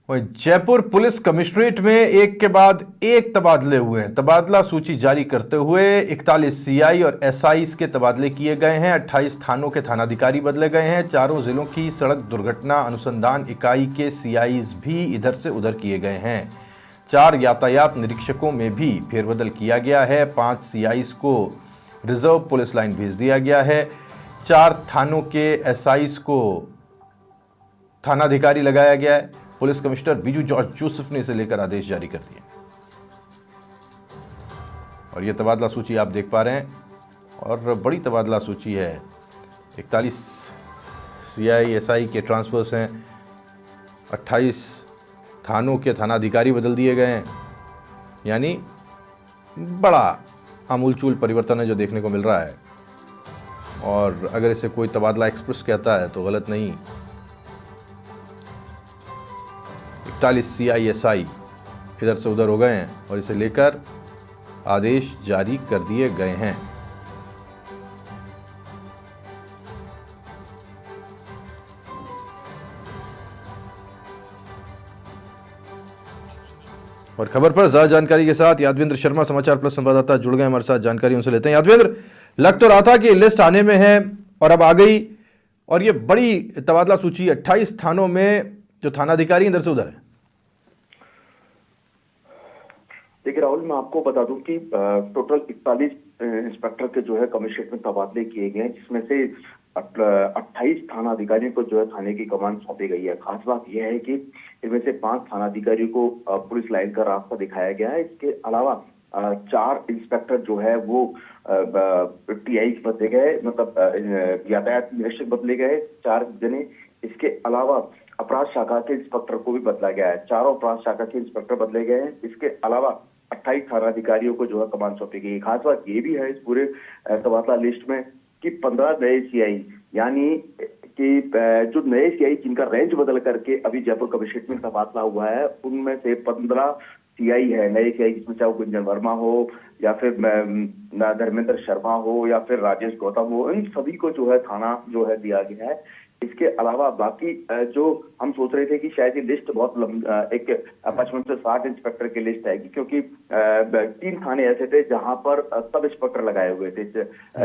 वहीं Jaipur police commissionerate में एक के बाद एक तबादले हुए हैं। तबादला सूची जारी करते हुए 41 सीआई और एसआई के तबादले किए गए हैं। 28 थानों के थानाधिकारी बदले गए हैं। चारों जिलों की सड़क दुर्घटना अनुसंधान इकाई के सीआईज भी इधर से उधर किए गए हैं। 4 यातायात निरीक्षकों में भी फेरबदल किया गया है। 5 सीआईज को रिजर्व पुलिस लाइन भेज दिया गया है। 4 थानों के एसआईज को थानाधिकारी लगाया गया है। Police commissioner Biju George Joseph ने इसे लेकर आदेश जारी कर दिए और यह तबादला सूची आप देख पा रहे हैं और बड़ी तबादला सूची है। 41 सीआई एसआई के ट्रांसफर्स हैं। 28 थानों के थानाधिकारी बदल दिए गए हैं। यानी बड़ा आमूलचूल परिवर्तन है जो देखने को मिल रहा है और अगर इसे कोई तबादला एक्सप्रेस कहता है तो गलत नहीं। 41 सीआईएसआई इधर से उधर हो गए हैं और इसे लेकर आदेश जारी कर दिए गए हैं। और खबर पर ज्यादा जानकारी के साथ यादवेंद्र शर्मा समाचार प्लस संवाददाता जुड़ गए हमारे साथ। जानकारी उनसे लेते हैं। यादवेंद्र, लग तो रहा था कि लिस्ट आने में है और अब आ गई और ये बड़ी तबादला सूची 28 थानों में जो थानाधिकारी इधर से उधर है। देखिए राहुल, मैं आपको बता दूं कि टोटल 41 इंस्पेक्टर के जो है कमिश्नरेट में तबादले किए गए हैं, जिसमें से 28 थाना अधिकारियों को जो है थाने की कमान सौंपी गई है। खास बात यह है कि इनमें से 5 थाना अधिकारियों को पुलिस लाइन का रास्ता दिखाया गया है। इसके अलावा 4 इंस्पेक्टर जो है वो टीआई बदले गए, मतलब यातायात निरीक्षक बदले गए 4 जने। इसके अलावा अपराध शाखा के इंस्पेक्टर को भी बदला गया है। चारों अपराध शाखा के इंस्पेक्टर बदले गए हैं। इसके अलावा 28 थाना अधिकारियों को जो है कमान सौंपी गई। खास बात ये भी है इस पूरे तबादला लिस्ट में कि 15 नए सीआई, यानी कि जो नए सीआई जिनका रेंज बदल करके अभी जयपुर कमिश्नरेट में तबादला हुआ है, उनमें से 15 सीआई है नए सीआई, जिसमें चाहे गुंजन वर्मा हो या फिर धर्मेंद्र शर्मा हो या फिर राजेश गौतम हो, इन सभी को जो है थाना जो है दिया गया है। इसके अलावा बाकी जो हम सोच रहे थे कि शायद ये लिस्ट बहुत एक 55 से 60 इंस्पेक्टर की लिस्ट आएगी, क्योंकि 3 थाने ऐसे थे जहां पर सब इंस्पेक्टर लगाए हुए थे,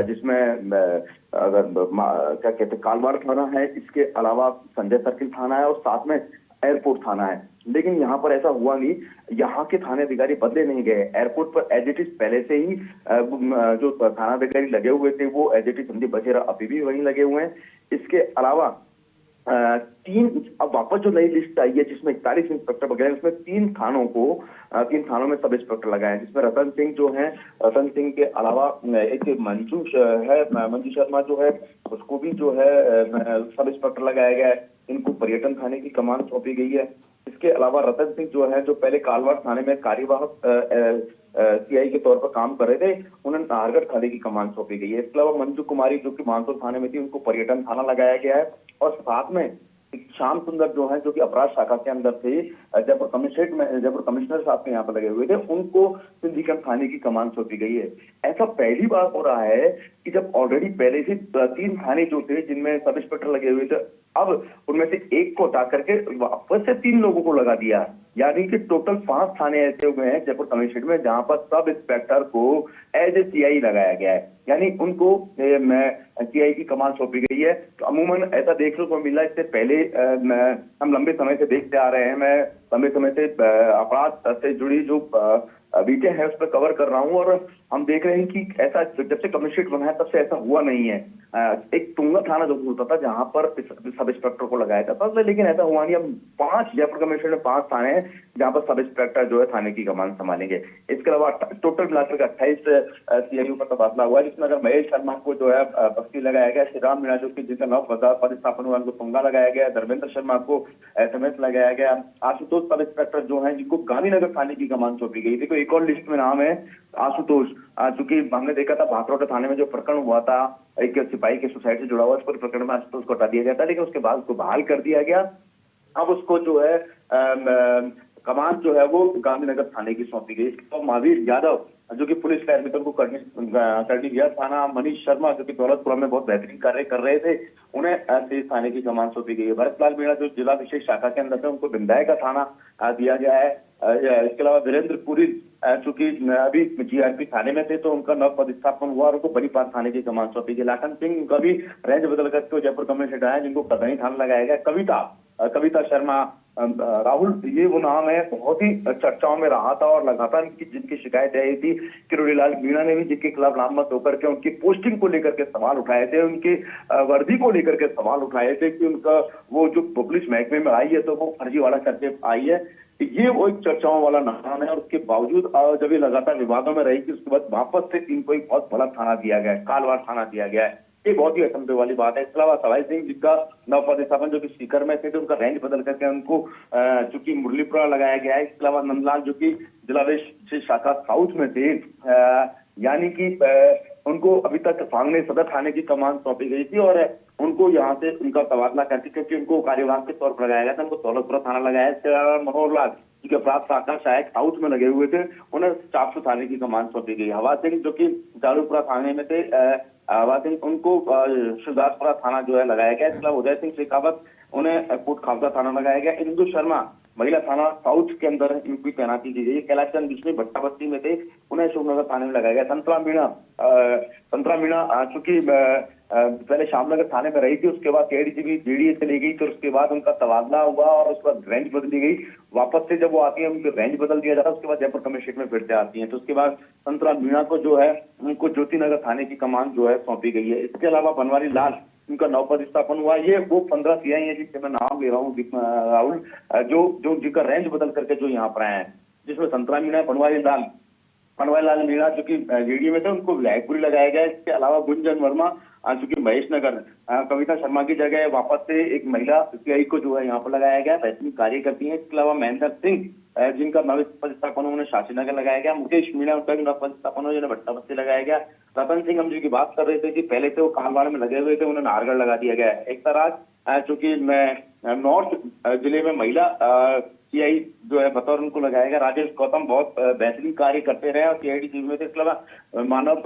जिसमें अगर क्या कहते हैं कालवाड़ थाना है, इसके अलावा संजय सर्किल थाना है और साथ में एयरपोर्ट थाना है। लेकिन यहाँ पर ऐसा हुआ नहीं, यहाँ के थाने अधिकारी बदले नहीं गए। एयरपोर्ट पर एज इट इज पहले से ही जो थाना अधिकारी लगे हुए थे वो एज इट इज संदीप बचेरा अभी भी वहीं लगे हुए हैं। इसके अलावा 3 अब वापस जो नई लिस्ट आई है जिसमें 41 इंस्पेक्टर वगैरह, उसमें 3 थानों में सब इंस्पेक्टर लगाए हैं, जिसमें रतन सिंह जो है, रतन सिंह के अलावा एक मंजू शर्मा जो है उसको भी जो है सब इंस्पेक्टर लगाया गया है। इनको पर्यटन थाने की कमान सौंपी गई है। इसके अलावा रतन सिंह जो है, जो पहले कालवाड़ थाने में कार्यवाहक सीआई के तौर पर काम कर रहे थे, उन्हें नाहरगढ़ थाने की कमान सौंपी गई है। इसके अलावा मंजू कुमारी जो कि मानसौर थाने में थी, उनको पर्यटन थाना लगाया गया है। और साथ में श्याम सुंदर जो है, जो कि अपराध शाखा के अंदर थे, जयपुर कमिश्नर साहब के यहाँ पर लगे हुए थे, उनको सिंधिकम थाने की कमान सौंपी गई है। ऐसा पहली बार हो रहा है कि जब ऑलरेडी पहले से 3 थाने जो थे जिनमें सब इंस्पेक्टर लगे हुए थे, अब उनमें से एक को हटा करके वापस से 3 लोगों को लगा दिया। यानी कि टोटल 5 थाने ऐसे हुए हैं जयपुर कमिश्नरेट में जहां पर सब इंस्पेक्टर को एज ए सीआई लगाया गया है, यानी उनको सीआई की कमान सौंपी गई है। तो अमूमन ऐसा देखने को मिला। इससे पहले हम लंबे समय से देखते आ रहे हैं, मैं लंबे समय से अपराध से जुड़ी जो बीटें हैं उस पर कवर कर रहा हूं, और हम देख रहे हैं कि ऐसा जब से कमिश्नरेट बना है तब से ऐसा हुआ नहीं है। एक टुंगा थाना जो होता था जहां पर सब इंस्पेक्टर को लगाया जाता था, लेकिन ऐसा हुआ नहीं। अब 5 जयपुर कमिश्नरेट में 5 थाने हैं जहां पर सब इंस्पेक्टर जो है थाने की कमान संभालेंगे। इसके अलावा टोटल मिलाकर 28 सीआईयू का तबादला हुआ है, जिसमें अगर महेश शर्मा को जो है बस्ती लगाया गया, श्री राम मीणा जो कि जिनका नव पद स्थापन हुआ उनको पंगा लगाया गया, धर्मेंद्र शर्मा को एसएमएस लगाया गया, आशुतोष सब इंस्पेक्टर जो है जिनको गांधीनगर थाने की कमान सौंपी गई। देखो एक और लिस्ट में नाम है आशुतोष, चूंकि हमने देखा था भाखरौटा थाने में जो प्रकरण हुआ था एक सिपाही के सुसाइड से जुड़ा हुआ, उस पर प्रकरण में आशुतोष को हटा दिया गया था, लेकिन उसके बाद उसको बहाल कर दिया गया। अब उसको जो है कमान जो है वो गांधीनगर थाने की सौंपी गई। महावीर यादव जो कि पुलिस कार्मिक उनको करनी दिया। थाना मनीष शर्मा जो कि दौलतपुरा में बहुत बेहतरीन कार्य कर रहे थे, उन्हें तेज थाने की कमान सौंपी गई है। भरतलाल मीणा जो जिला विशेष शाखा के अंदर है, उनको बिंदाई का थाना दिया गया है। इसके अलावा वीरेंद्र पुरी चूंकि अभी जीआरपी थाने में थे, तो उनका नव पदस्थापन हुआ और उनको बनीपाल थाने की कमान सौंपी गई। लाखन सिंह का भी रेंज बदल करके जयपुर कमिश्नरेट आया, जिनको कदही थाना लगाया गया। कविता शर्मा राहुल, ये वो नाम है बहुत ही चर्चाओं में रहा था और लगातार जिनकी शिकायत आई थी। किरोड़ीलाल मीणा ने भी जिनके खिलाफ नामजद होकर के उनकी पोस्टिंग को लेकर के सवाल उठाए थे, उनकी वर्दी को लेकर के सवाल उठाए थे कि उनका वो जो पुलिस महकमे में आई है तो वो फर्जीवाड़ा करके आई है। ये वो एक चर्चाओं वाला नाम है और उसके बावजूद जब ये लगातार विवादों में रही थी, उसके बाद वापस से इनको एक बहुत बड़ा थाना दिया गया है, कालवाड़ थाना दिया गया है। ये बहुत ही अचंभे वाली बात है। इसके अलावा सवाई सिंह जिनका नव पदस्थापन जो कि सीकर में थे, तो उनका रेंज बदल करके उनको चूंकि मुरलीपुरा लगाया गया है। इसके अलावा नंदलाल जो कि जिला विशेष शाखा साउथ में थे, यानी कि उनको अभी तक सांगने सदर थाने की कमान सौंपी गई थी और उनको यहाँ से उनका तबादला करके, क्योंकि उनको कार्यवाहक के तौर पर लगाया गया था, उनको दौलतपुरा थाना लगाया। इसके अलावा मनोहर लाल जो अपराध शाखा शायद साउथ में लगे हुए थे, उन्हें चापसू थाने की कमान सौंपी गई। हवा सिंह जो कि जालूपुरा थाने में थे, हवा सिंह उनको शिवदासपुरा थाना जो है लगाया गया। इसके अलावा उदय सिंह शेखावत, उन्हें कोट खावदा थाना लगाया गया। इंदु शर्मा महिला थाना साउथ के अंदर इनकी तैनाती की गई। कैलाश चंद विष्णु भट्टा बस्ती में थे, उन्हें अशोकनगर थाने में लगाया गया। संतरा मीणा चूंकि पहले श्यामनगर थाने में रही थी, उसके बाद एडीजीपी जेडीए चली गई, तो उसके बाद उनका तबादला हुआ और उसके बाद रेंज बदली गई। वापस से जब वो आती है, उनको रेंज बदल दिया जाता है, उसके बाद जयपुर कमिश्नरेट में फिर से आती है। तो उसके बाद संतरा मीणा को जो है उनको ज्योतिनगर थाने की कमान जो है सौंपी गई है। इसके अलावा बनवारी लाल, उनका नव पदस्थापन हुआ। ये वो 15 सीआई है जिससे मैं नाम ले रहा हूँ राहुल, जो जिनका रेंज बदल करके जो यहाँ पर आए हैं, जिसमें संतरा मीणा, बनवारी लाल मीणा जो कि जेडीए में थे, उनको विधायकपुरी लगाया गया। इसके अलावा गुंजन वर्मा चूंकि महेश नगर, कविता शर्मा की जगह वापस से एक महिला सीआई को जो है यहाँ पर लगाया गया, बेहतरीन कार्य करती है। इसके अलावा महेंद्र सिंह जिनका नव पदस्थापन उन्हें शाशीनगर लगाया गया। मुकेश मीणा उनका नव पदस्थापन जिन्हें भट्टा बस्ती लगाया गया। रतन सिंह हम जी की बात कर रहे थे कि पहले से वो कालवाड़ में लगे हुए थे, उन्हें नाहरगढ़ लगा दिया गया है। एकता राज चूंकि नॉर्थ जिले में महिला सीआई जो है बतौर उनको लगाया गया। राजेश गौतम बहुत बेहतरीन कार्य करते रहे और सीआईडी में थे। इसके अलावा मानव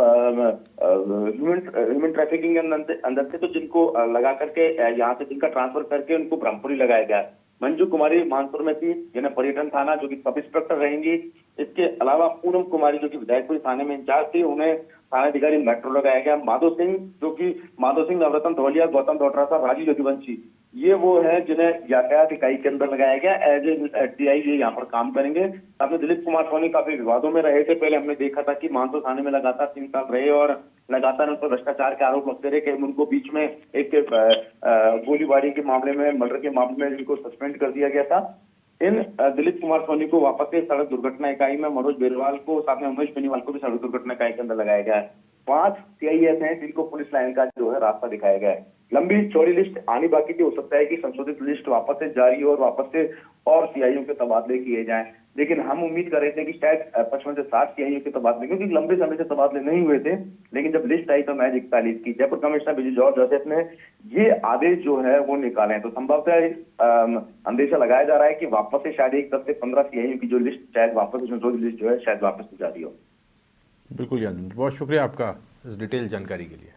ह्यूमन ट्रैफिकिंग के अंदर थे, तो जिनको लगा करके यहाँ से जिनका ट्रांसफर करके उनको ब्रह्मपुरी लगाया गया। मंजू कुमारी मानपुर में थी, जिन्हें पर्यटन थाना जो कि सब इंस्पेक्टर रहेंगी। इसके अलावा पूनम कुमारी जो कि विधायकपुरी थाने में इंचार्ज थी, उन्हें थानाधिकारी मेट्रो लगाया गया। माधव सिंह नवरत्न धौलिया, गौतम डोटरासा, राजीव रघुवंशी, ये वो है जिन्हें यातायात इकाई के अंदर लगाया गया एज ए टीआई, ये यहाँ पर काम करेंगे। आपने दिलीप कुमार सोनी काफी विवादों में रहे थे। पहले हमने देखा था कि मानसो थाने में लगातार 3 साल रहे और लगातार उन पर भ्रष्टाचार के आरोप लगते रहे कि उनको बीच में एक गोलीबारी के मामले में, मर्डर के मामले में जिनको सस्पेंड कर दिया गया था। इन दिलीप कुमार सोनी को वापस से सड़क दुर्घटना इकाई में, मनोज बेरवाल को, साथ में उमेश बेनीवाल को भी सड़क दुर्घटना इकाई के अंदर लगाया गया है। 5 सीआईएस हैं जिनको पुलिस लाइन का जो है रास्ता दिखाया गया है। लंबी चौड़ी लिस्ट आनी बाकी थी, हो सकता है कि संशोधित लिस्ट वापस से जारी हो और वापस से और सीआईओ के तबादले किए जाएं, लेकिन हम उम्मीद कर रहे थे कि शायद 55 से 60 सीआईओ के तबादले, क्योंकि लंबे समय से तबादले नहीं हुए थे, लेकिन जब लिस्ट आई तो महज 41 की। जयपुर कमिश्नर विजय जॉर्ज जोसेफ ने ये आदेश जो है वो निकाले, तो संभवतः अंदेशा लगाया जा रहा है कि वापस से शायद 10 से 15 सीआईओ की जो लिस्ट शायद वापस से संशोधित लिस्ट जो है शायद वापस से जारी हो। बिल्कुल यादव, बहुत शुक्रिया आपका इस डिटेल जानकारी के लिए।